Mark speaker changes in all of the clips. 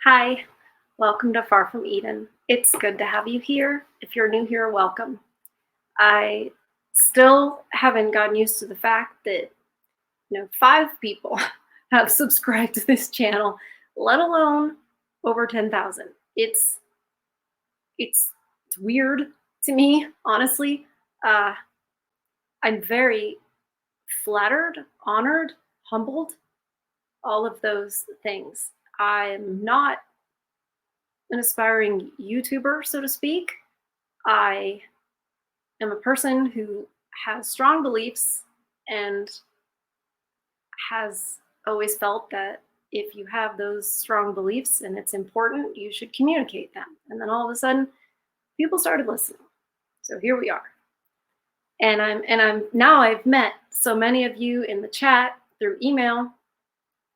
Speaker 1: Hi, welcome to Far From Eden. It's good to have you here. If you're new here, welcome. I still haven't gotten used to the fact that, 5 people have subscribed to this channel, let alone over 10,000. It's weird to me, honestly. Uh, I'm very flattered, honored, humbled, all of those things. I'm not an aspiring YouTuber, so to speak. I am a person who has strong beliefs and has always felt that if you have those strong beliefs and it's important, you should communicate them. And then all of a sudden, people started listening. So here we are. And I'm now I've met so many of you in the chat through email,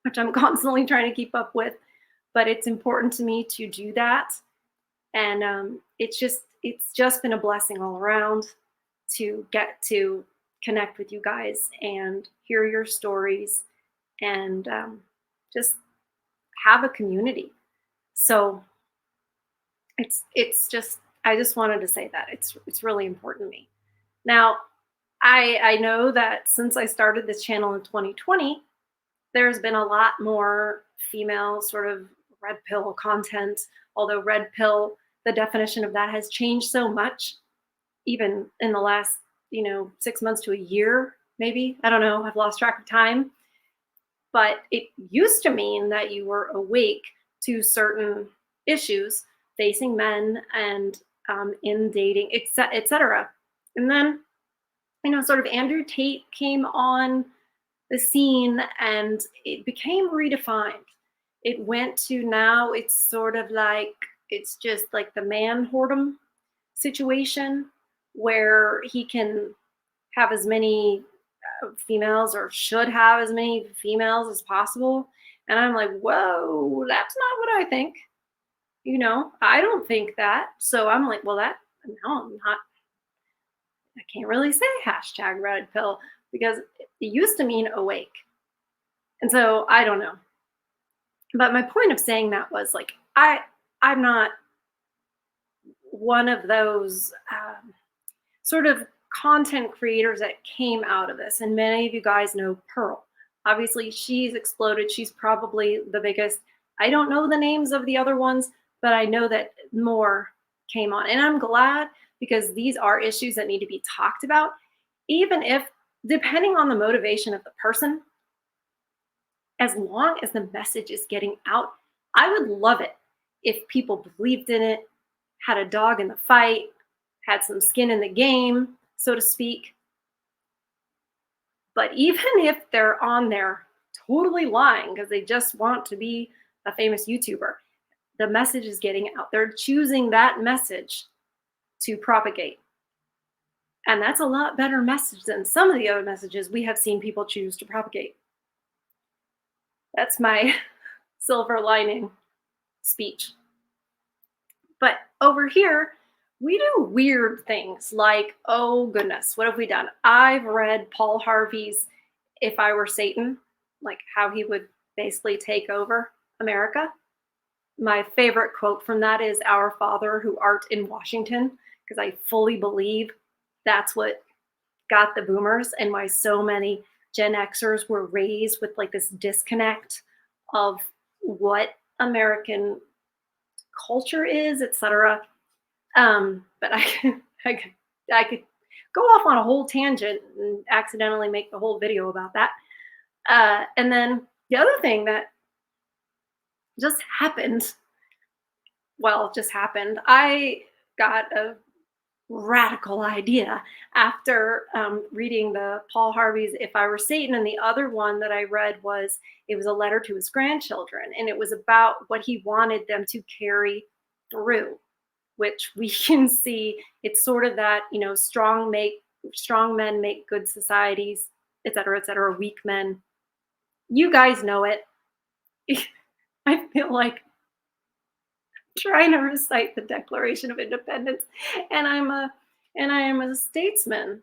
Speaker 1: which I'm constantly trying to keep up with, but it's important to me to do that. And it's just been a blessing all around to get to connect with you guys and hear your stories and just have a community. So it's just I just wanted to say that it's really important to me. Now, I know that since I started this channel in 2020, there's been a lot more female sort of red pill content, although red pill, the definition of that has changed so much, even in the last, 6 months to a year, maybe. I don't know. I've lost track of time. But it used to mean that you were awake to certain issues facing men and in dating, etc. And then, sort of Andrew Tate came on the scene and it became redefined. It went to now it's sort of like it's just like the man whoredom situation where he can have as many females or should have as many females as possible. And I'm like, whoa, that's not what I think. I don't think that. So I'm like, well, no, I'm not. I can't really say hashtag red pill because it used to mean awake. And so I don't know. But my point of saying that was like, I'm not one of those sort of content creators that came out of this. And many of you guys know Pearl. Obviously, she's exploded. She's probably the biggest. I don't know the names of the other ones, but I know that more came on. And I'm glad because these are issues that need to be talked about, even if, depending on the motivation of the person, as long as the message is getting out. I would love it if people believed in it, had a dog in the fight, had some skin in the game, so to speak. But even if they're on there totally lying because they just want to be a famous YouTuber, the message is getting out. They're choosing that message to propagate. And that's a lot better message than some of the other messages we have seen people choose to propagate. That's my silver lining speech. But over here, we do weird things like, oh goodness, what have we done? I've read Paul Harvey's If I Were Satan, like how he would basically take over America. My favorite quote from that is, "Our Father who art in Washington," because I fully believe that's what got the boomers and why so many Gen Xers were raised with like this disconnect of what American culture is, etc. But I could go off on a whole tangent and accidentally make the whole video about that. And then the other thing that just happened, I got a radical idea after reading the Paul Harvey's If I Were Satan. And the other one that I read it was a letter to his grandchildren. And it was about what he wanted them to carry through, which we can see. It's sort of that, strong men make good societies, et cetera, weak men. You guys know it. I feel like trying to recite the Declaration of Independence, and I am a statesman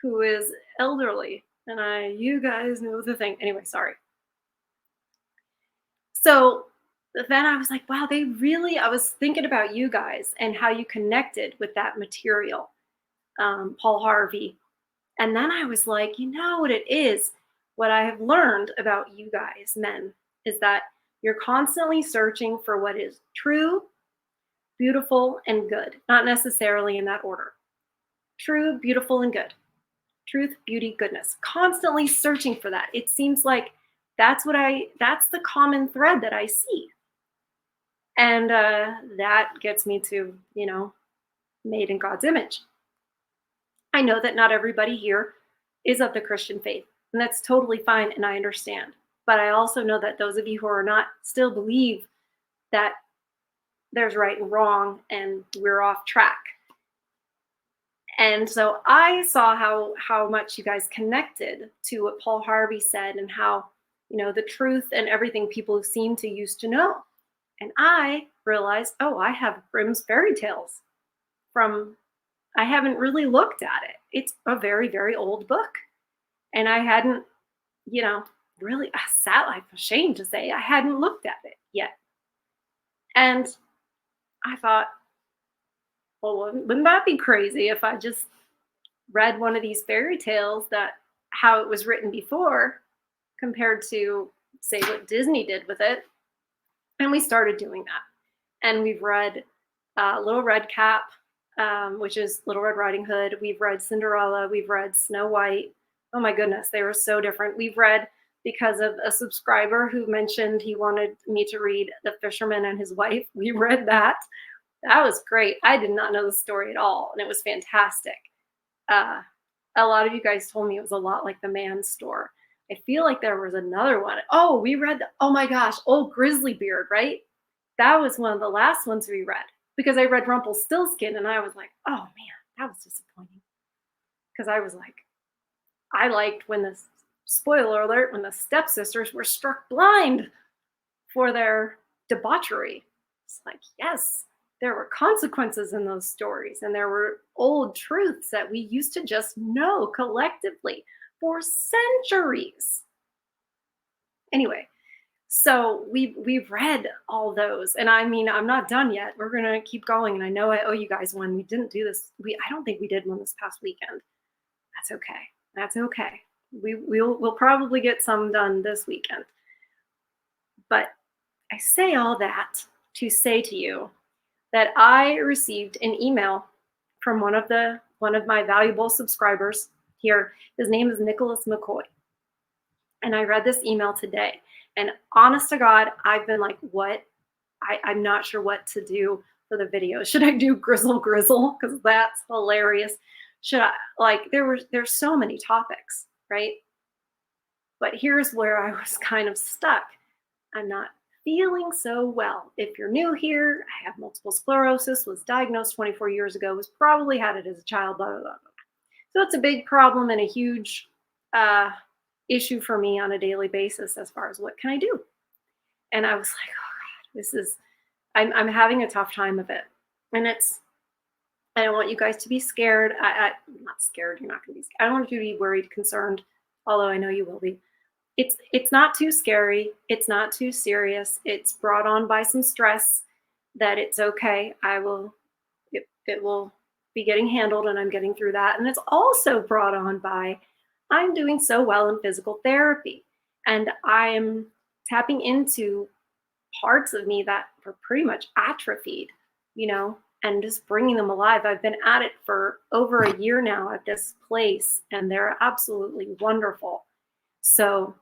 Speaker 1: who is elderly, and you guys know the thing. Anyway, sorry. So then I was like, wow, I was thinking about you guys and how you connected with that material, Paul Harvey. And then I was like, you know what it is? What I have learned about you guys, men, is that you're constantly searching for what is true, beautiful, and good, not necessarily in that order. True, beautiful, and good. Truth, beauty, goodness. Constantly searching for that. It seems like that's the common thread that I see. And that gets me to, made in God's image. I know that not everybody here is of the Christian faith, and that's totally fine, and I understand. But I also know that those of you who are not still believe that there's right and wrong and we're off track. And so I saw how much you guys connected to what Paul Harvey said and how, the truth and everything people seem to used to know. And I realized, oh, I have Grimm's fairy tales from, I haven't really looked at it. It's a very, very old book. And I hadn't, really I'm ashamed to say I hadn't looked at it yet. And I thought, well, wouldn't that be crazy if I just read one of these fairy tales that how it was written before compared to, say, what Disney did with it? And we started doing that. And we've read Little Red Cap, which is Little Red Riding Hood. We've read Cinderella. We've read Snow White. Oh my goodness, they were so different. We've read, because of a subscriber who mentioned he wanted me to read The Fisherman and His Wife, we read that. That was great. I did not know the story at all, and it was fantastic. A lot of you guys told me it was a lot like The Man's Store. I feel like there was another one. Oh, we read, oh my gosh, Old Grizzly Beard, right? That was one of the last ones we read, because I read Rumpelstiltskin, and I was like, oh man, that was disappointing. Because I was like, I liked when the, spoiler alert, when the stepsisters were struck blind for their debauchery. It's like, yes, there were consequences in those stories, and there were old truths that we used to just know collectively for centuries. Anyway, so we've read all those, and I mean, I'm not done yet. We're gonna keep going, and I know I owe you guys one. We didn't do this. I don't think we did one this past weekend. That's okay. That's okay. We'll probably get some done this weekend. But I say all that to say to you that I received an email from one of my valuable subscribers here. His name is Nicholas McCoy. And I read this email today. And honest to God, I've been like, what? I'm not sure what to do for the video. Should I do Grizzle? Because that's hilarious. Should I, there's so many topics, right? But here's where I was kind of stuck. I'm not feeling so well. If you're new here, I have multiple sclerosis, was diagnosed 24 years ago, was probably had it as a child, blah, blah, blah. So it's a big problem and a huge issue for me on a daily basis as far as what can I do? And I was like, oh God, I'm having a tough time of it. And I don't want you guys to be scared. I'm not scared. You're not going to be scared. I don't want you to be worried, concerned, although I know you will be. It's not too scary. It's not too serious. It's brought on by some stress that it's okay. It will be getting handled, and I'm getting through that. And it's also brought on by I'm doing so well in physical therapy, and I'm tapping into parts of me that were pretty much atrophied, and just bringing them alive. I've been at it for over a year now at this place, and they're absolutely wonderful. So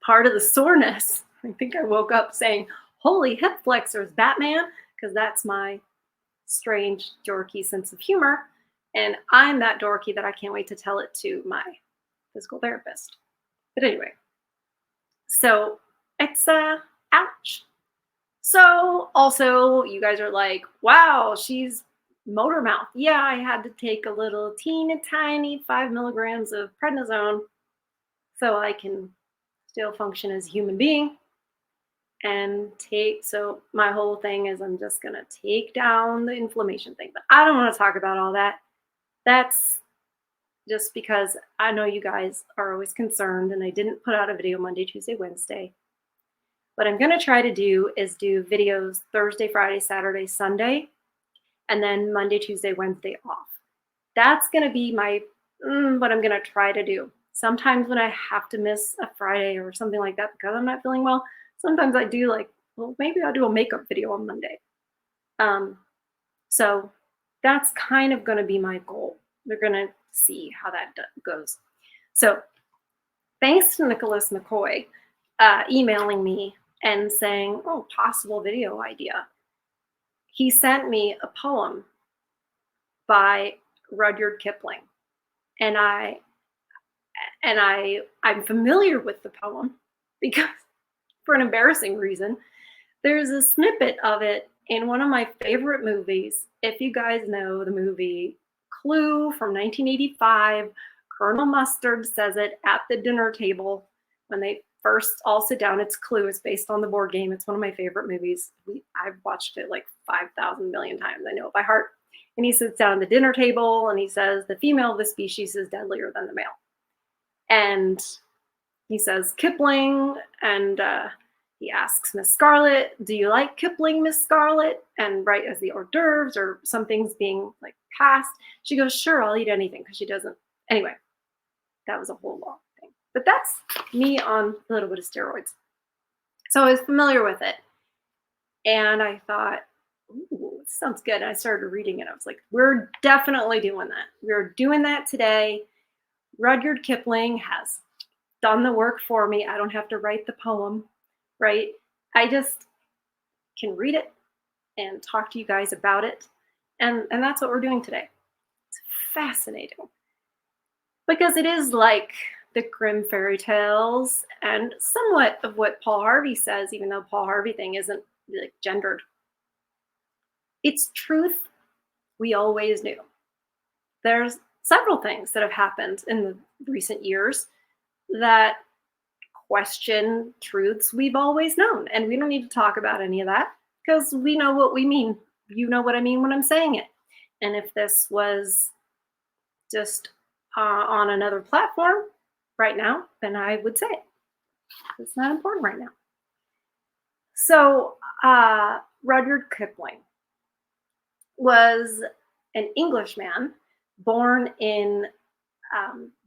Speaker 1: part of the soreness, I think I woke up saying, holy hip flexors, Batman, because that's my strange, dorky sense of humor. And I'm that dorky that I can't wait to tell it to my physical therapist. But anyway, so it's ouch. So also you guys are like, wow, she's motor mouth. Yeah, I had to take a little teeny tiny 5 milligrams of prednisone so I can still function as a human being. And so my whole thing is I'm just going to take down the inflammation thing. But I don't want to talk about all that. That's just because I know you guys are always concerned, and I didn't put out a video Monday, Tuesday, Wednesday. What I'm going to try to do is do videos Thursday, Friday, Saturday, Sunday, and then Monday, Tuesday, Wednesday off. That's going to be my what I'm going to try to do. Sometimes when I have to miss a Friday or something like that because I'm not feeling well, sometimes I do like, well, maybe I'll do a makeup video on Monday. So that's kind of going to be my goal. We're going to see how that goes. So thanks to Nicholas McCoy emailing me and saying, oh, possible video idea. He sent me a poem by Rudyard Kipling. And I'm familiar with the poem because for an embarrassing reason, there's a snippet of it in one of my favorite movies. If you guys know the movie Clue from 1985, Colonel Mustard says it at the dinner table when they first all sit down. It's Clue. It's based on the board game. It's one of my favorite movies. I've watched it like 5,000 million times. I know it by heart. And he sits down at the dinner table and he says, the female of the species is deadlier than the male. And he says, Kipling, and he asks Miss Scarlet, do you like Kipling, Miss Scarlet? And right as the hors d'oeuvres or something's being like passed, she goes, sure, I'll eat anything, because she doesn't. Anyway, that was a whole long thing. But that's me on a little bit of steroids. So I was familiar with it. And I thought, ooh, this sounds good. And I started reading it. I was like, we're definitely doing that. We're doing that today. Rudyard Kipling has done the work for me. I don't have to write the poem, right? I just can read it and talk to you guys about it. And that's what we're doing today. It's fascinating. Because it is like the Grimm fairy tales and somewhat of what Paul Harvey says, even though Paul Harvey thing isn't like gendered. It's truth we always knew. There's several things that have happened in the recent years that question truths we've always known. And we don't need to talk about any of that because we know what we mean. You know what I mean when I'm saying it. And if this was just on another platform right now, then I would say it. It's not important right now. So Rudyard Kipling was an Englishman born in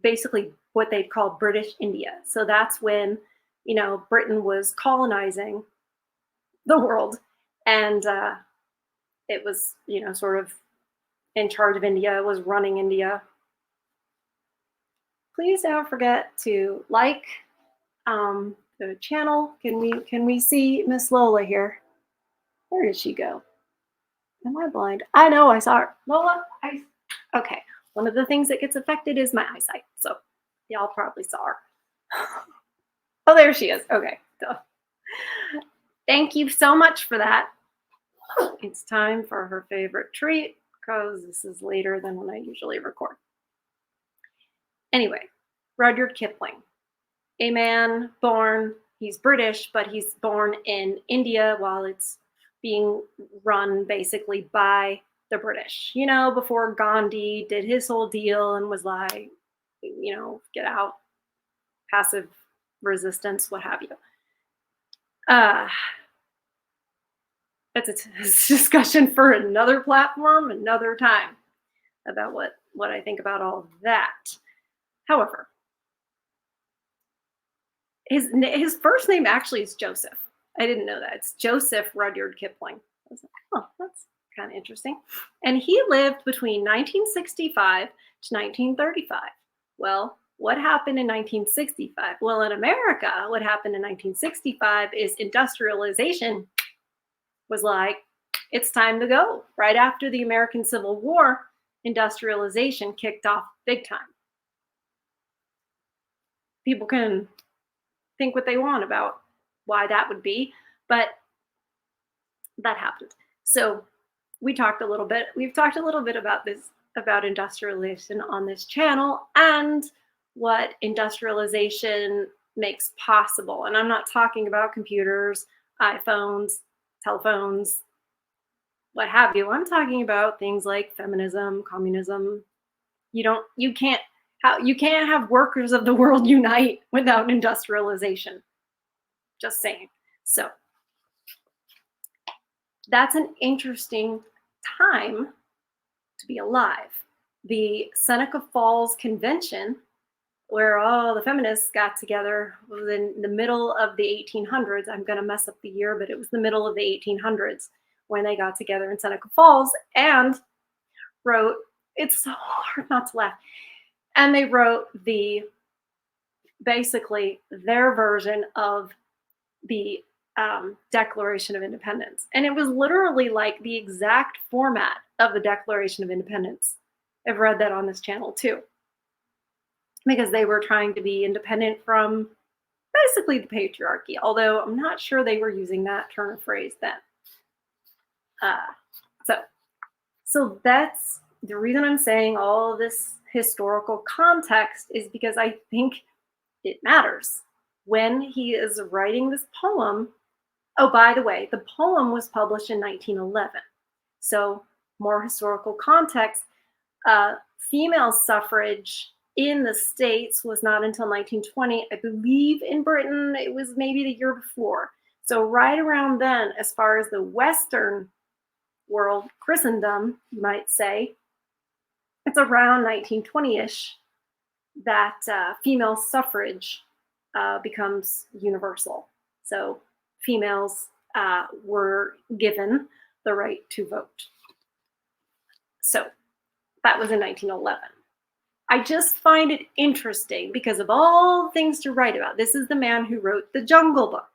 Speaker 1: basically what they'd call British India. So that's when, you know, Britain was colonizing the world, and it was, you know, sort of in charge of India, was running India. Please don't forget to like the channel. Can we see Miss Lola here? Where did she go? Am I blind? I know I saw her. Lola, okay. One of the things that gets affected is my eyesight. So y'all probably saw her. Oh, there she is. Okay. Duh. Thank you so much for that. It's time for her favorite treat because this is later than when I usually record. Anyway, Rudyard Kipling, a man born, he's British, but he's born in India while it's being run basically by the British, you know, before Gandhi did his whole deal and was like, you know, get out, passive resistance, what have you. That's a discussion for another platform, another time, about what I think about all of that. However, his first name actually is Joseph. I didn't know that. It's Joseph Rudyard Kipling. I was like, oh, that's kind of interesting. And he lived between 1965 to 1935. Well, what happened in 1965? Well, in America, what happened in 1965 is industrialization was like, it's time to go. Right after the American Civil War, industrialization kicked off big time. People can think what they want about why that would be, but that happened. So we've talked a little bit about this, about industrialization on this channel and what industrialization makes possible. And I'm not talking about computers, iPhones, telephones, what have you. I'm talking about things like feminism, communism. You can't have workers of the world unite without industrialization. Just saying. So that's an interesting time to be alive. The Seneca Falls Convention, where all the feminists got together, was in the middle of the 1800s. I'm going to mess up the year, but it was the middle of the 1800s when they got together in Seneca Falls and wrote, it's so hard not to laugh, and they wrote basically their version of the Declaration of Independence. And it was literally like the exact format of the Declaration of Independence. I've read that on this channel too, because they were trying to be independent from basically the patriarchy, although I'm not sure they were using that turn of phrase then. So that's the reason I'm saying all this historical context, is because I think it matters. When he is writing this poem, oh, by the way, the poem was published in 1911. So more historical context, female suffrage in the States was not until 1920. I believe in Britain, it was maybe the year before. So right around then, as far as the Western world, Christendom, you might say, it's around 1920-ish that female suffrage becomes universal. So females were given the right to vote. So that was in 1911. I just find it interesting because of all things to write about. This is the man who wrote The Jungle Book.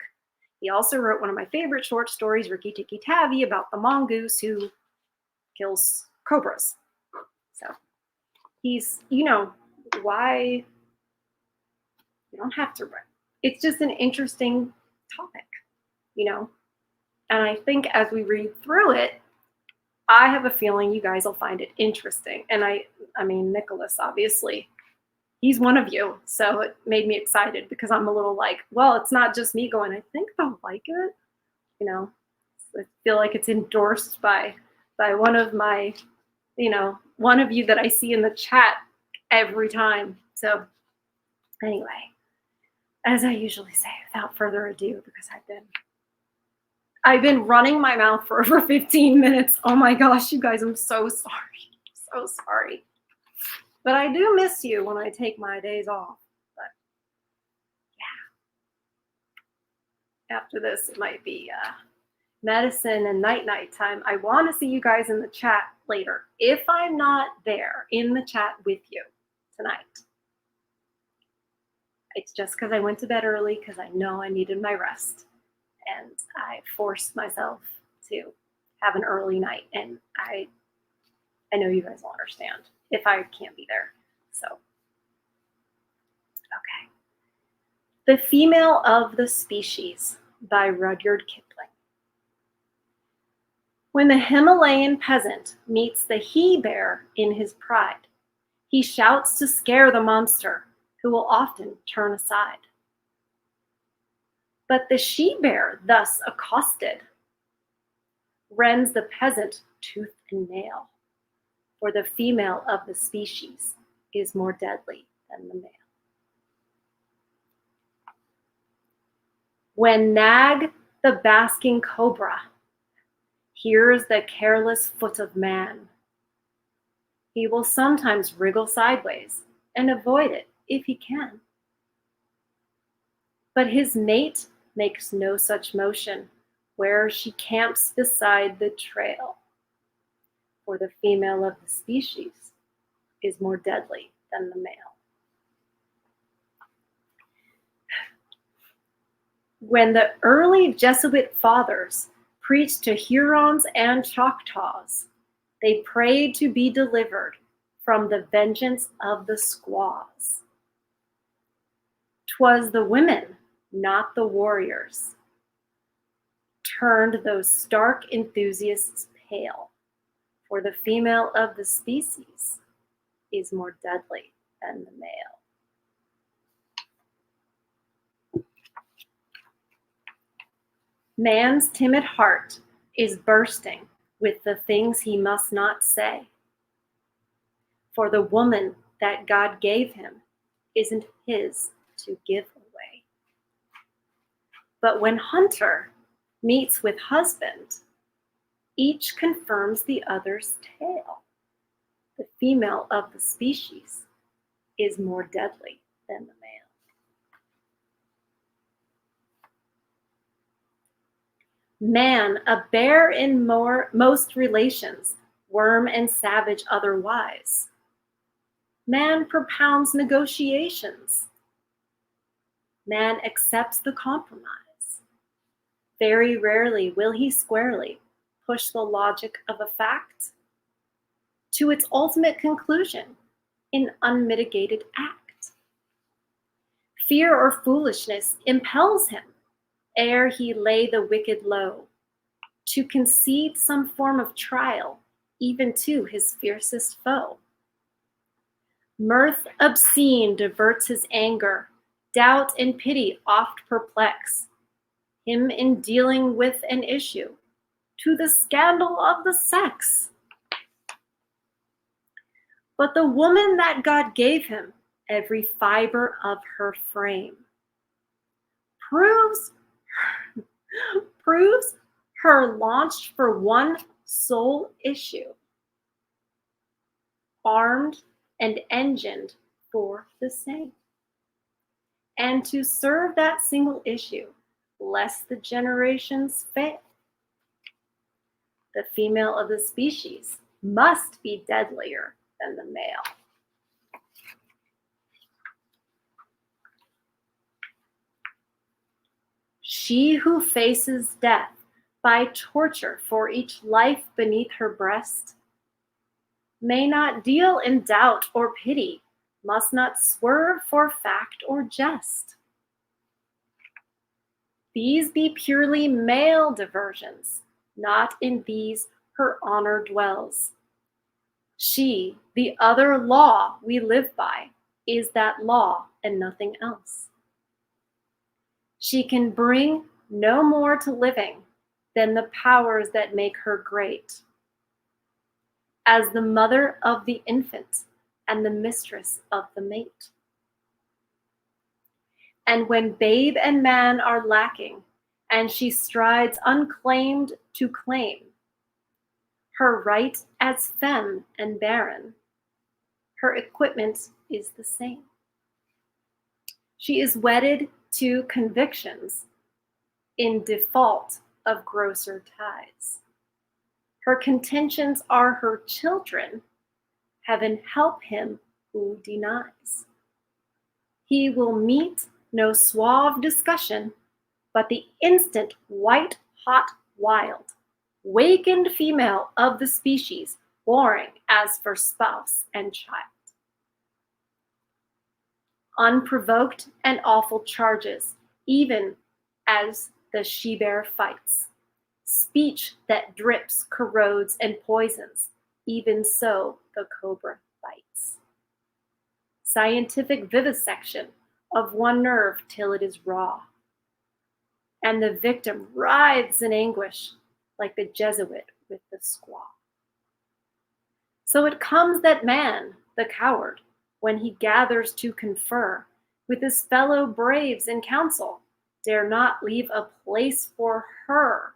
Speaker 1: He also wrote one of my favorite short stories, Rikki Tikki Tavi, about the mongoose who kills cobras. So he's, why you don't have to write. It's just an interesting topic, and I think as we read through it, I have a feeling you guys will find it interesting. And I mean, Nicholas, obviously, he's one of you. So it made me excited because I'm a little like, well, it's not just me going, I think they'll like it. I feel like it's endorsed by one of my, one of you that I see in the chat every time. So anyway, as I usually say, without further ado, because I've been running my mouth for over 15 minutes. Oh my gosh, you guys, I'm so sorry. So sorry. But I do miss you when I take my days off. But yeah, after this, it might be medicine and night time. I want to see you guys in the chat later. If I'm not there in the chat with you tonight, it's just because I went to bed early because I know I needed my rest. And I forced myself to have an early night. And I know you guys will understand if I can't be there. So, okay. The Female of the Species by Rudyard Kipling. When the Himalayan peasant meets the he-bear in his pride, he shouts to scare the monster, who will often turn aside. But the she-bear, thus accosted, rends the peasant tooth and nail, for the female of the species is more deadly than the male. When Nag, the basking cobra, hears the careless foot of man, he will sometimes wriggle sideways and avoid it if he can. But his mate makes no such motion where she camps beside the trail, for the female of the species is more deadly than the male. When the early Jesuit fathers preached to Hurons and Choctaws, they prayed to be delivered from the vengeance of the squaws. 'Twas the women, not the warriors, turned those stark enthusiasts pale, for the female of the species is more deadly than the male. Man's timid heart is bursting with the things he must not say, for the woman that God gave him isn't his to give away. But when hunter meets with husband, each confirms the other's tale. The female of the species is more deadly than the male. Man, a bear in most relations, worm and savage otherwise. Man propounds negotiations. Man accepts the compromise. Very rarely will he squarely push the logic of a fact to its ultimate conclusion in unmitigated act. Fear or foolishness impels him, ere he lay the wicked low, to concede some form of trial, even to his fiercest foe. Mirth obscene diverts his anger, doubt and pity oft perplex him in dealing with an issue, to the scandal of the sex. But the woman that God gave him, every fiber of her frame, proves her launched for one sole issue, armed and engined for the same. And to serve that single issue, lest the generations fail, the female of the species must be deadlier than the male. She who faces death by torture for each life beneath her breast may not deal in doubt or pity, must not swerve for fact or jest. These be purely male diversions, not in these her honor dwells. She, the other law we live by, is that law and nothing else. She can bring no more to living than the powers that make her great, as the mother of the infant and the mistress of the mate. And when babe and man are lacking, and she strides unclaimed to claim her right as femme and barren, her equipment is the same. She is wedded to convictions in default of grosser ties. Her contentions are her children. Heaven help him who denies. He will meet no suave discussion, but the instant white hot wild, wakened female of the species, warring as for spouse and child. Unprovoked and awful charges, even as the she-bear fights. Speech that drips, corrodes, and poisons, even so the cobra bites. Scientific vivisection of one nerve till it is raw, and the victim writhes in anguish like the Jesuit with the squaw. So it comes that man, the coward, when he gathers to confer with his fellow braves in council, dare not leave a place for her.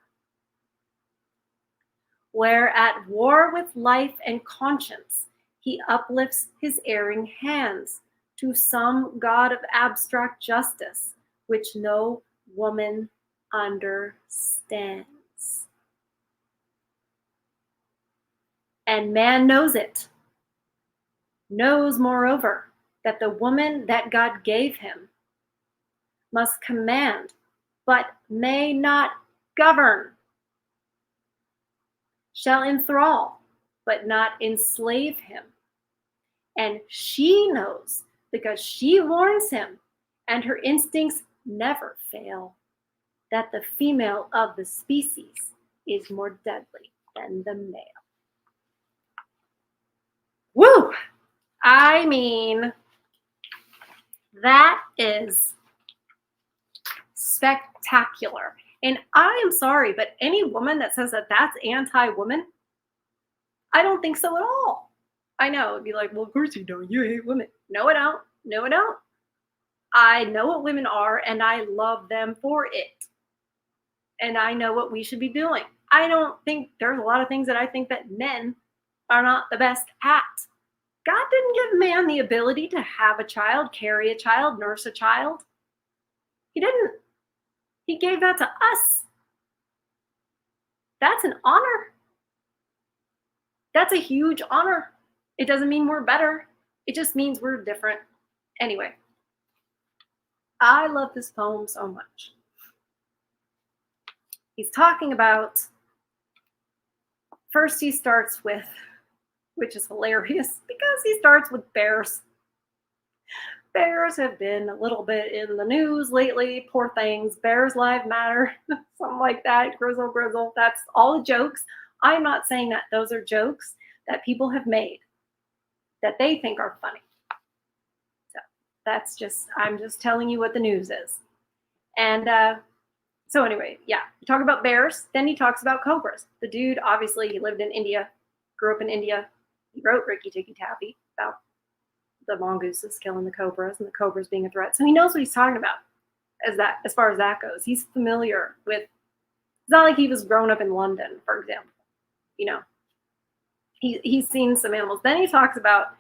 Speaker 1: Where at war with life and conscience, he uplifts his erring hands to some god of abstract justice, which no woman understands. And man knows it, knows moreover that the woman that God gave him must command, but may not govern, shall enthrall, but not enslave him. And she knows because she warns him, and her instincts never fail, that the female of the species is more deadly than the male. Woo! I mean, that is spectacular. And I am sorry, but any woman that says that that's anti-woman, I don't think so at all. I know, it'd be like, well, of course you don't. You hate women. No, I don't. I know what women are, and I love them for it. and I know what we should be doing. I don't think there's a lot of things that I think that men are not the best at. God didn't give man the ability to have a child, carry a child, nurse a child. He didn't. He gave that to us. That's an honor. That's a huge honor. It doesn't mean we're better. It just means we're different. Anyway, I love this poem so much. He's talking about, first he starts with, which is hilarious because he starts with bears. Bears have been a little bit in the news lately. Poor things. Bears live matter. Something like that. Grizzle, grizzle. That's all jokes. I'm not saying that those are jokes that people have made that they think are funny. So that's just, I'm just telling you what the news is. And so anyway, yeah, you talk about bears. Then he talks about cobras. The dude, obviously, he lived in India, grew up in India. He wrote Ricky Tikki Tavi about the mongooses killing the cobras and the cobras being a threat. So he knows what he's talking about as far as that goes. He's familiar with, it's not like he was grown up in London, for example. You know, he's seen some animals. Then he talks about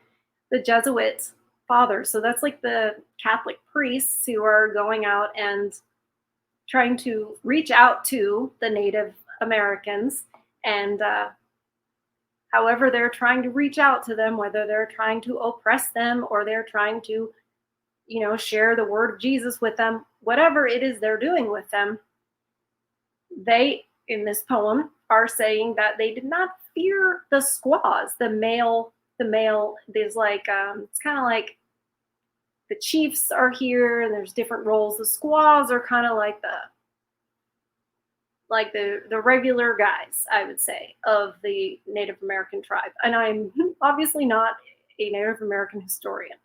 Speaker 1: the Jesuit fathers. So that's like the Catholic priests who are going out and trying to reach out to the Native Americans, and however they're trying to reach out to them, whether they're trying to oppress them or they're trying to, share the word of Jesus with them, whatever it is they're doing with them, they, in this poem, are saying that they did not fear the squaws. The male, there's like, it's kind of like the chiefs are here and there's different roles. The squaws are kind of like the regular guys, I would say, of the Native American tribe. And I'm obviously not a Native American historian,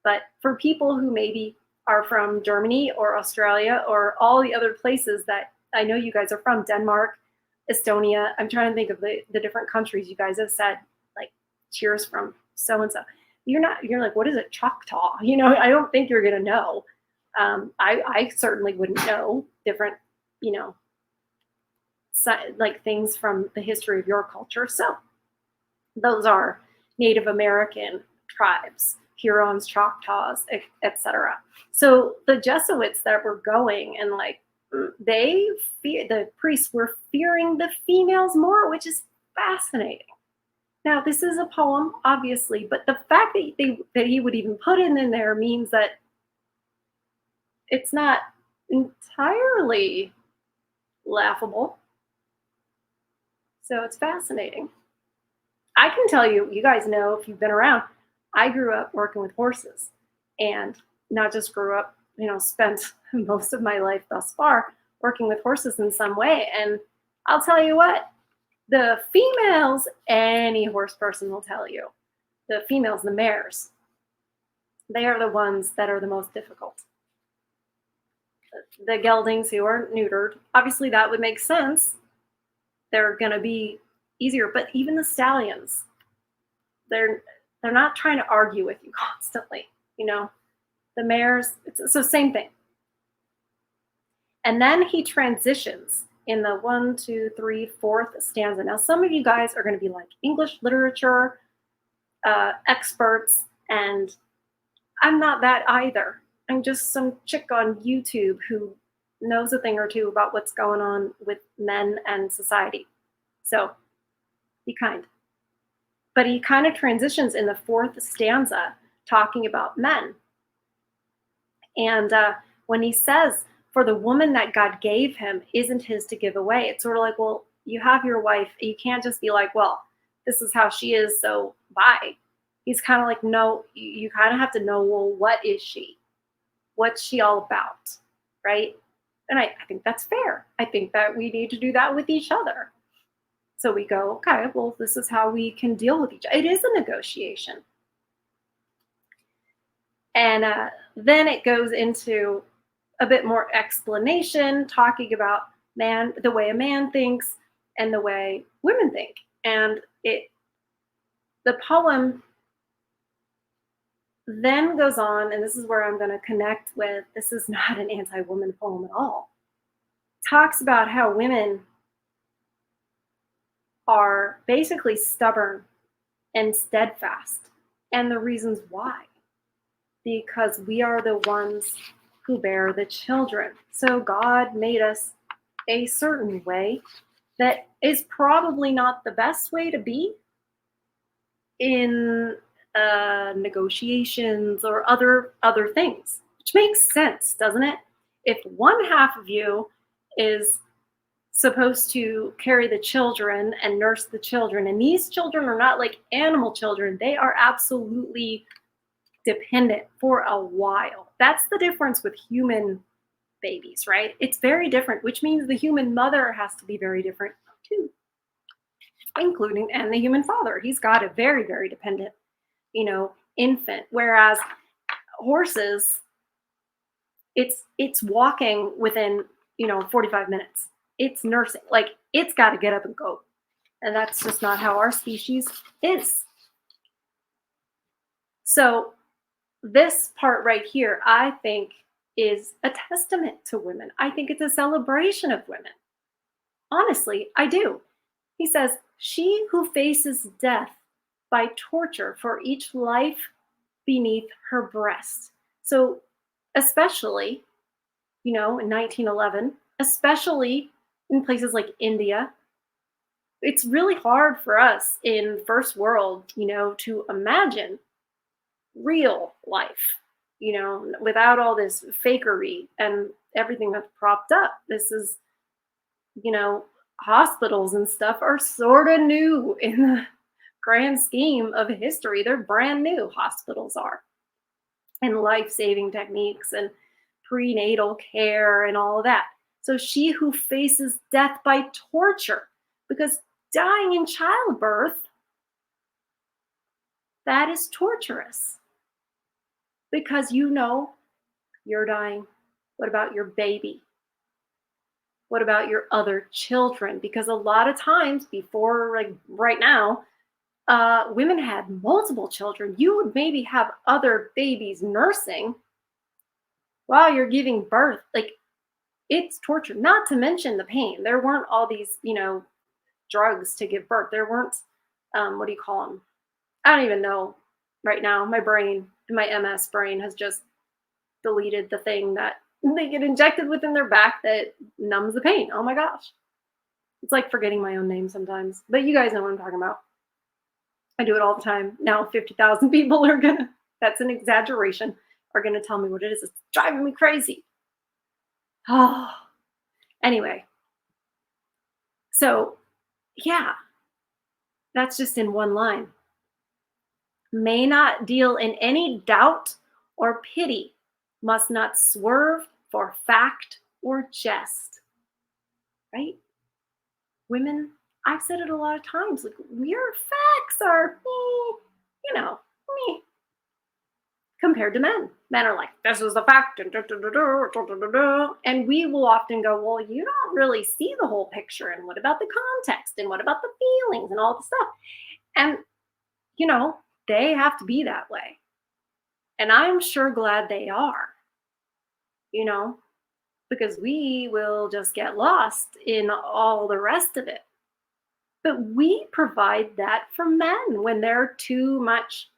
Speaker 1: but for people who maybe are from Germany or Australia or all the other places that I know you guys are from, Denmark, Estonia, I'm trying to think of the different countries you guys have said, like, cheers from so-and-so. You're like, what is it? Choctaw? I don't think you're going to know. I certainly wouldn't know different, like things from the history of your culture. So those are Native American tribes, Hurons, Choctaws, etc. So the Jesuits that were going and the priests were fearing the females more, which is fascinating. Now, this is a poem, obviously, but the fact that he would even put it in there means that it's not entirely laughable. So it's fascinating. I can tell you, you guys know, if you've been around, I grew up working with horses, and not just grew up, spent most of my life thus far working with horses in some way. And I'll tell you what, the females, any horse person will tell you, the females, the mares, they are the ones that are the most difficult. The geldings who are neutered, obviously that would make sense. They're going to be easier, but even the stallions, they're not trying to argue with you constantly. The mares, so same thing. And then he transitions in the 1, 2, 3, 4th stanza. Now, some of you guys are going to be like English literature experts, and I'm not that either. I'm just some chick on YouTube who knows a thing or two about what's going on with men and society. So be kind. But he kind of transitions in the 4th stanza talking about men. And when he says, for the woman that God gave him isn't his to give away, it's sort of like, well, you have your wife. You can't just be like, well, this is how she is, so bye. He's kind of like, no, you kind of have to know, well, what is she? What's she all about, right? And I think that's fair. I think that we need to do that with each other. So we go, okay, well, this is how we can deal with each other. It is a negotiation. And then it goes into a bit more explanation, talking about man, the way a man thinks and the way women think. And the poem then goes on, and this is where I'm going to connect with, this is not an anti-woman poem at all. talks about how women are basically stubborn and steadfast, and the reasons why. Because we are the ones who bear the children. So God made us a certain way that is probably not the best way to be in negotiations or other things, which makes sense, doesn't it? If one half of you is supposed to carry the children and nurse the children, and these children are not like animal children, they are absolutely dependent for a while. That's the difference with human babies, right? It's very different, which means the human mother has to be very different too, including and the human father. He's got a very, very dependent, infant. Whereas horses, it's walking within, 45 minutes. It's nursing. Like it's got to get up and go. And that's just not how our species is. So this part right here, I think, is a testament to women. I think it's a celebration of women. Honestly, I do. He says, she who faces death by torture for each life beneath her breast. So, especially, in 1911, especially in places like India, it's really hard for us in first world, to imagine real life, without all this fakery and everything that's propped up. This is, hospitals and stuff are sort of new in the grand scheme of history. They're brand new, hospitals are, and life-saving techniques and prenatal care and all of that. So she who faces death by torture, because dying in childbirth, that is torturous. Because you're dying. What about your baby? What about your other children? Because a lot of times before, like right now, women had multiple children. You would maybe have other babies nursing while you're giving birth. Like it's torture, not to mention the pain. There weren't all these, drugs to give birth. There weren't, what do you call them? I don't even know right now. My MS brain has just deleted the thing that they get injected with in their back that numbs the pain. Oh my gosh. It's like forgetting my own name sometimes, but you guys know what I'm talking about. I do it all the time. Now 50,000 people that's an exaggeration, are gonna tell me what it is. It's driving me crazy. Oh, anyway. So yeah, that's just in one line. May not deal in any doubt or pity, must not swerve for fact or jest. Right? Women, I've said it a lot of times, like your facts are, me, compared to men. Men are like, this is the fact, and we will often go, well, you don't really see the whole picture, and what about the context, and what about the feelings, and all the stuff. And, they have to be that way. And I'm sure glad they are, because we will just get lost in all the rest of it. But we provide that for men when they're too much.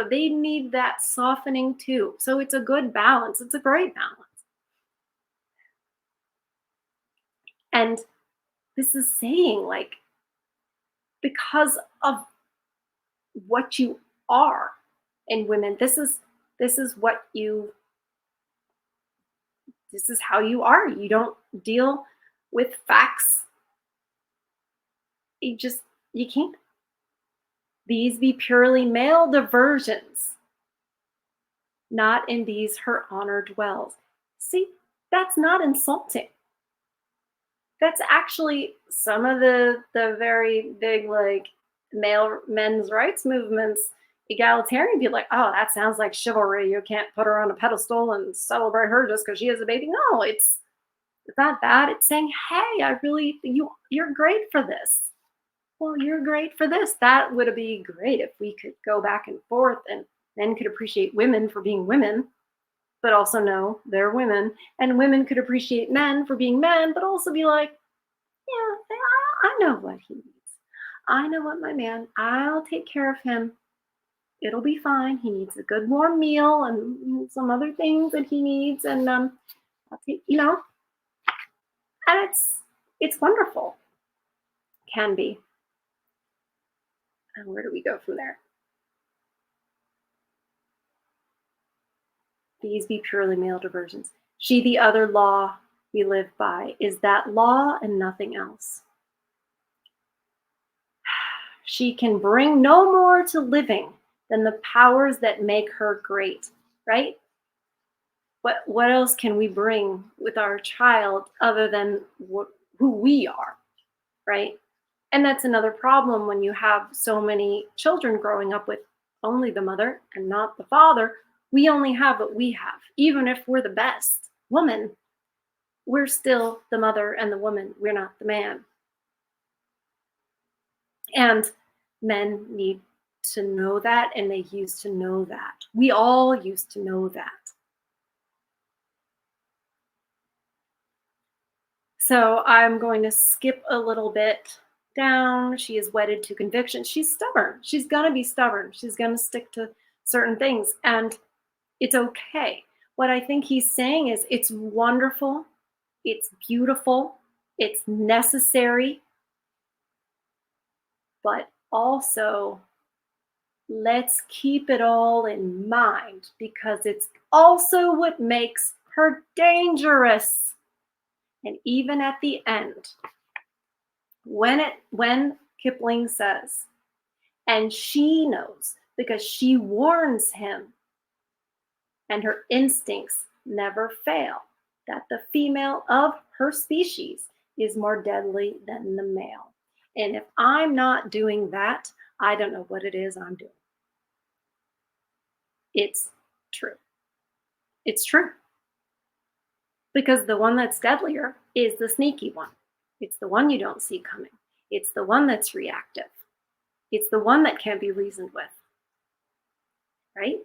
Speaker 1: They need that softening too. So it's a good balance. It's a great balance. And this is saying, like, because of what you are in women, this is how you are. You don't deal with facts. You can't. These be purely male diversions. Not in these her honor dwells. See, that's not insulting. That's actually some of the very big, like, men's rights movements, egalitarian people, like, oh, that sounds like chivalry. You can't put her on a pedestal and celebrate her just because she has a baby. No, it's not that. It's saying, hey, you're great for this. Well, you're great for this. That would be great if we could go back and forth and men could appreciate women for being women. but also know they're women, and women could appreciate men for being men, but also be like, yeah, I know what he needs. I know what my man, I'll take care of him. It'll be fine. He needs a good warm meal and some other things that he needs. And I'll take, and it's wonderful. Can be. And where do we go from there? These be purely male diversions. She, the other law we live by, is that law and nothing else. She can bring no more to living than the powers that make her great, right? What else can we bring with our child other than who we are, right? And that's another problem when you have so many children growing up with only the mother and not the father. We only have what we have. Even if we're the best woman, we're still the mother and the woman. We're not the man. And men need to know that, and they used to know that. We all used to know that. So I'm going to skip a little bit down. She is wedded to conviction. She's stubborn. She's going to be stubborn. She's going to stick to certain things. And it's okay. What I think he's saying is it's wonderful. It's beautiful. It's necessary. But also, let's keep it all in mind, because it's also what makes her dangerous. And even at the end, when Kipling says, and she knows because she warns him, and her instincts never fail, that the female of her species is more deadly than the male. And if I'm not doing that, I don't know what it is I'm doing. It's true. It's true. Because the one that's deadlier is the sneaky one. It's the one you don't see coming. It's the one that's reactive. It's the one that can't be reasoned with. Right?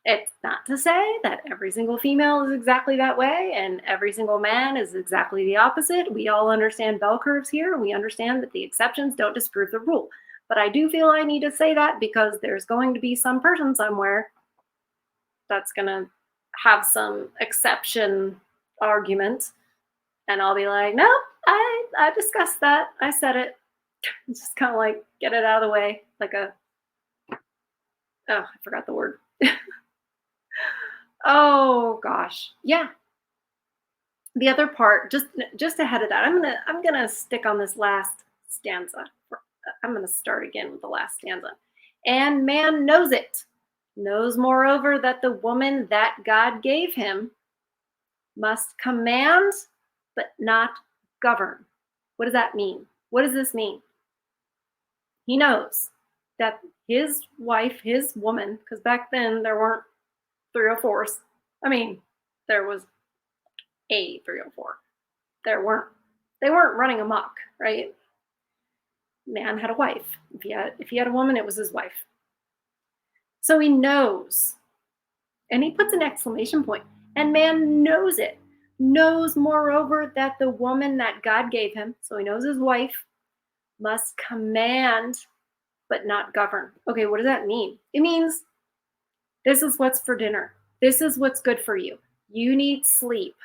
Speaker 1: It's not to say that every single female is exactly that way and every single man is exactly the opposite. We all understand bell curves here. We understand that the exceptions don't disprove the rule. But I do feel I need to say that because there's going to be some person somewhere that's going to have some exception argument. And I'll be like, no, I discussed that. I said it. Just kind of like get it out of the way. Like I forgot the word. Oh gosh. Yeah. The other part, just ahead of that, I'm gonna stick on this last stanza. I'm gonna start again with the last stanza. And man knows it, knows moreover that the woman that God gave him must command, but not govern. What does that mean? What does this mean? He knows that his wife, his woman, because back then there weren't 304s. I mean, there was a 304. They weren't running amok, right? Man had a wife. If he had a woman, it was his wife. So he knows. And he puts an exclamation point. And man knows it. Knows moreover that the woman that God gave him, so he knows his wife, must command but not govern. Okay, what does that mean? It means this is what's for dinner. This is what's good for you. You need sleep.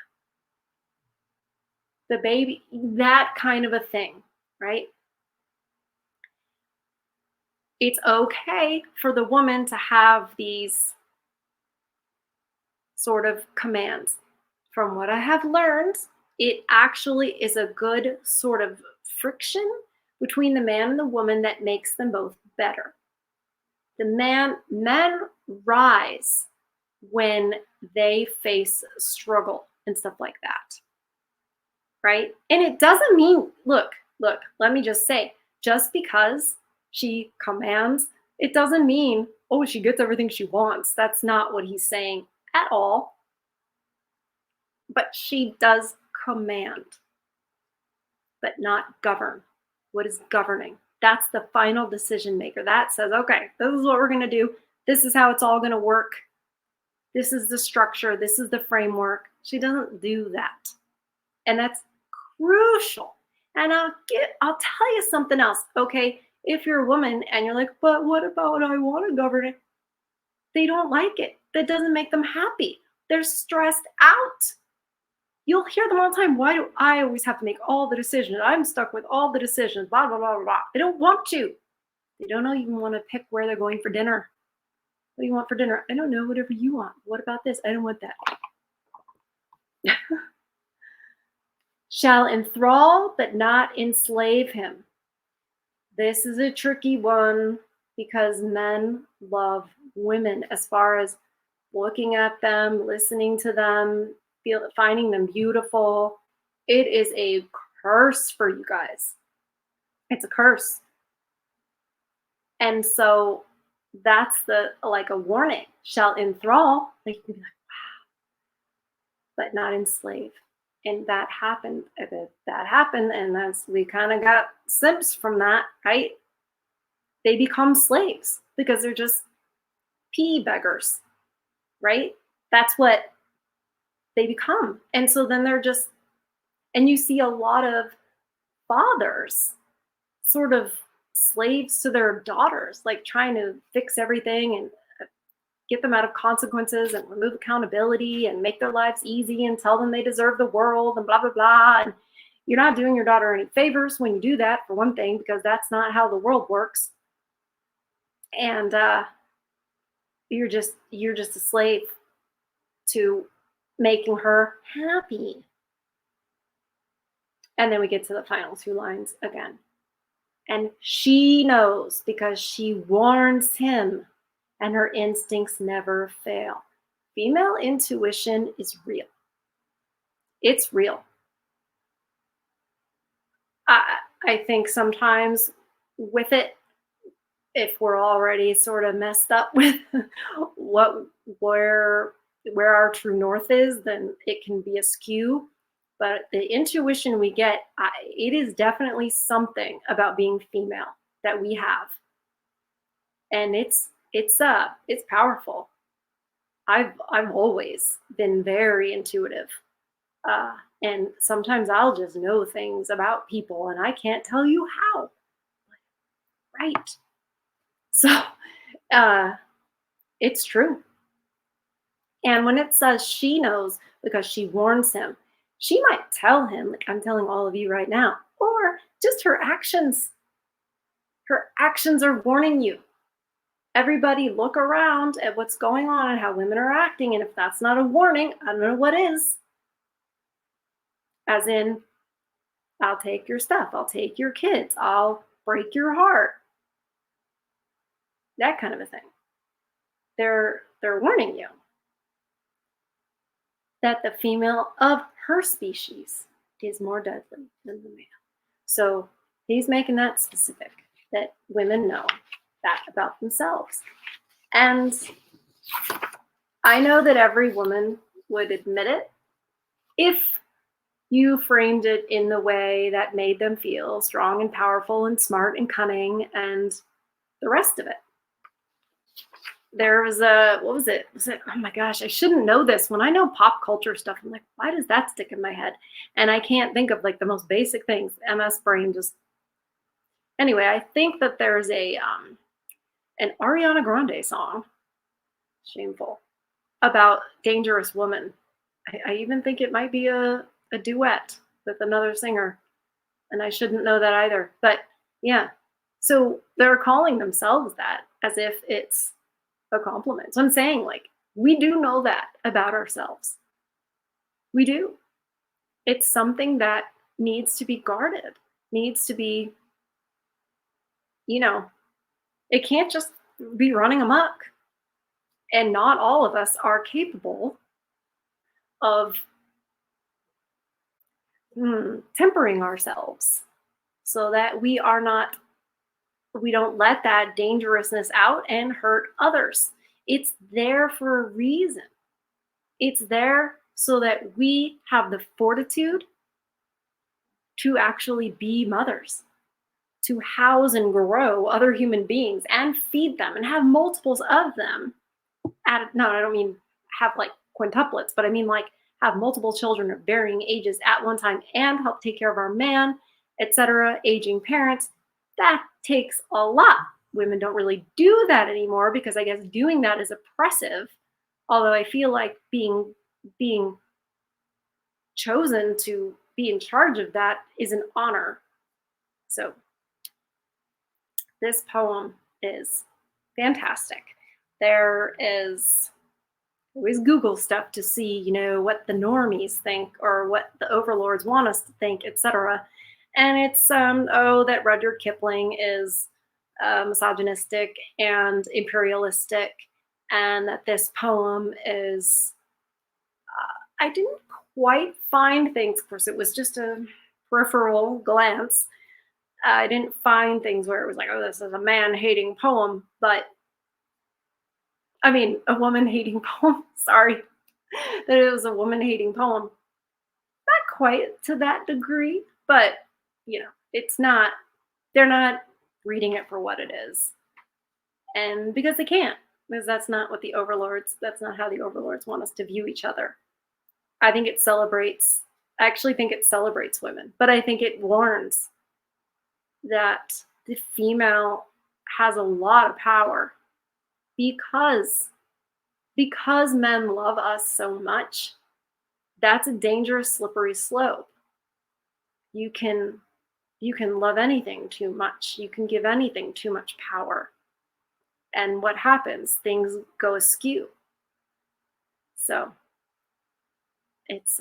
Speaker 1: The baby, that kind of a thing, right? It's okay for the woman to have these sort of commands. From what I have learned, it actually is a good sort of friction between the man and the woman that makes them both better. Men rise when they face struggle and stuff like that. Right? And it doesn't mean, look, let me just say, just because she commands, it doesn't mean, oh, she gets everything she wants. That's not what he's saying at all. But she does command, but not govern. What is governing? That's the final decision maker. That says, okay, this is what we're going to do. This is how it's all going to work. This is the structure. This is the framework. She doesn't do that. And that's crucial. And I'll tell you something else. Okay. If you're a woman and you're like, but what about I want to govern it? They don't like it. That doesn't make them happy. They're stressed out. You'll hear them all the time. Why do I always have to make all the decisions? I'm stuck with all the decisions, blah, blah, blah, blah, blah. They don't want to. They don't even want to pick where they're going for dinner. What do you want for dinner? I don't know, whatever you want. What about this? I don't want that. Shall enthrall but not enslave him. This is a tricky one because men love women as far as looking at them, listening to them, finding them beautiful. It is a curse for you guys. It's a curse. And so that's like a warning. Shall enthrall, like you can be like, wow, but not enslave. And that happened. And as we kind of got simps from that, right? They become slaves because they're just pea beggars, right? That's what they become. And so then they're just, and you see a lot of fathers sort of slaves to their daughters, like trying to fix everything and get them out of consequences and remove accountability and make their lives easy and tell them they deserve the world and blah, blah, blah. And you're not doing your daughter any favors when you do that, for one thing, because that's not how the world works. And you're just a slave to making her happy. And then we get to the final two lines again. And she knows because she warns him, and her instincts never fail. Female intuition is real. It's real. I think sometimes with it, if we're already sort of messed up with where our true north is, then it can be askew. But the intuition we get, it is definitely something about being female that we have, and it's powerful. I've always been very intuitive, and sometimes I'll just know things about people, and I can't tell you how. Right? So, it's true. And when it says she knows because she warns him, she might tell him, like I'm telling all of you right now, or just her actions. Her actions are warning you. Everybody look around at what's going on and how women are acting. And if that's not a warning, I don't know what is. As in, I'll take your stuff. I'll take your kids. I'll break your heart. That kind of a thing. They're warning you that the female of her species is more deadly than the male. So he's making that specific, that women know that about themselves. And I know that every woman would admit it if you framed it in the way that made them feel strong and powerful and smart and cunning and the rest of it. There was what was it? Oh my gosh, I shouldn't know this. When I know pop culture stuff, I'm like, why does that stick in my head? And I can't think of like the most basic things. MS brain just. Anyway, I think that there's an Ariana Grande song, shameful, about dangerous woman. I even think it might be a duet with another singer, and I shouldn't know that either. But yeah, so they're calling themselves that as if it's a compliment. So I'm saying, like, we do know that about ourselves. We do. It's something that needs to be guarded, needs to be, it can't just be running amok. And not all of us are capable of tempering ourselves so that we don't let that dangerousness out and hurt others. It's there for a reason. It's there so that we have the fortitude to actually be mothers, to house and grow other human beings and feed them and have multiples of them. No, I don't mean have like quintuplets, but I mean like have multiple children of varying ages at one time and help take care of our man, etc., aging parents. That takes a lot. Women don't really do that anymore because I guess doing that is oppressive. Although I feel like being chosen to be in charge of that is an honor. So this poem is fantastic. There is always Google stuff to see, what the normies think or what the overlords want us to think, etc. And it's that Rudyard Kipling is misogynistic and imperialistic, and that this poem is. I didn't quite find things. Of course, it was just a peripheral glance. I didn't find things where it was like, oh, this is a man-hating poem, but I mean, a woman-hating poem. Sorry, that it was a woman-hating poem. Not quite to that degree, but it's not. They're not reading it for what it is, and because they can't, because that's not what the overlords. That's not how the overlords want us to view each other. I think it celebrates. I actually think it celebrates women, but I think it warns that the female has a lot of power because men love us so much. That's a dangerous slippery slope. You can love anything too much. You can give anything too much power. And what happens? Things go askew. So it's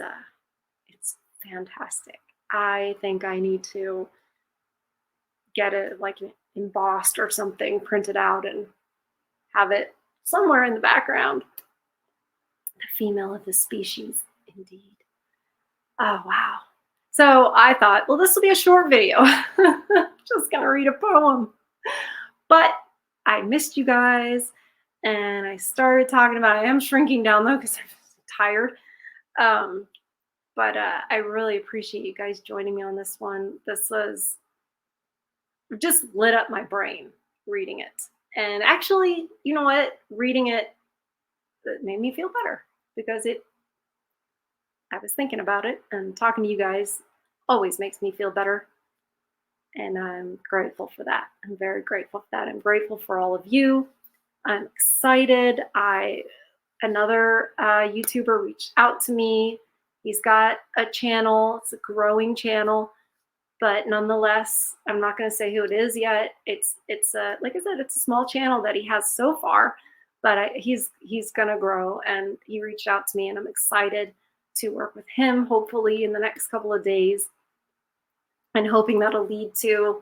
Speaker 1: fantastic. I think I need to get it like embossed or something, printed out, and have it somewhere in the background. The female of the species, indeed. Oh, wow. So I thought, well, this will be a short video. Just gonna read a poem. But I missed you guys, and I started talking about I am shrinking down though because I'm tired. But I really appreciate you guys joining me on this one. This was just lit up my brain reading it. And actually, you know what? Reading it made me feel better because I was thinking about it, and talking to you guys always makes me feel better. And I'm grateful for that. I'm very grateful for that. I'm grateful for all of you. I'm excited. Another YouTuber reached out to me. He's got a channel. It's a growing channel, but nonetheless, I'm not going to say who it is yet. It's like I said, it's a small channel that he has so far, but he's going to grow. And he reached out to me, and I'm excited to work with him. Hopefully, in the next couple of days, and hoping that'll lead to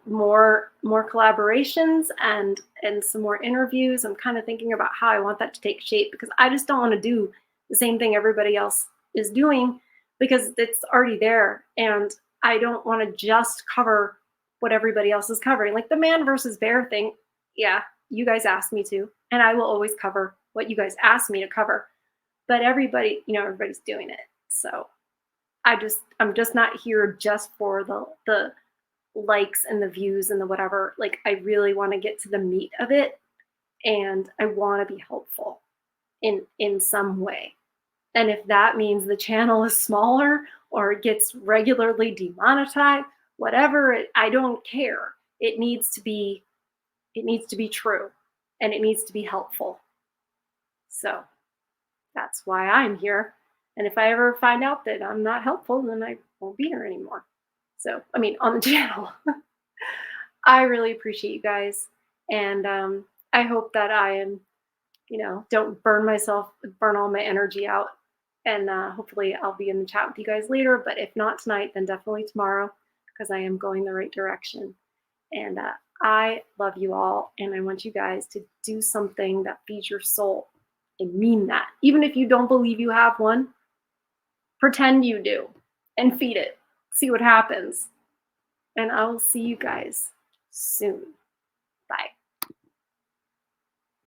Speaker 1: more collaborations and some more interviews. I'm kind of thinking about how I want that to take shape, because I just don't want to do the same thing everybody else is doing, because it's already there, and I don't want to just cover what everybody else is covering. Like the man versus bear thing, yeah, you guys asked me to, and I will always cover what you guys asked me to cover. But everybody's doing it. So I'm just not here just for the likes and the views and the whatever. Like, I really want to get to the meat of it, and I want to be helpful in some way. And if that means the channel is smaller or it gets regularly demonetized, whatever, I don't care. It needs to be true, and it needs to be helpful. So that's why I'm here. And if I ever find out that I'm not helpful, then I won't be here anymore. So, I mean, on the channel. I really appreciate you guys. And I hope that I am, don't burn all my energy out. And hopefully I'll be in the chat with you guys later. But if not tonight, then definitely tomorrow, because I am going the right direction. And I love you all. And I want you guys to do something that feeds your soul. I mean that. Even if you don't believe you have one, pretend you do and feed it. See what happens. And I will see you guys soon. Bye.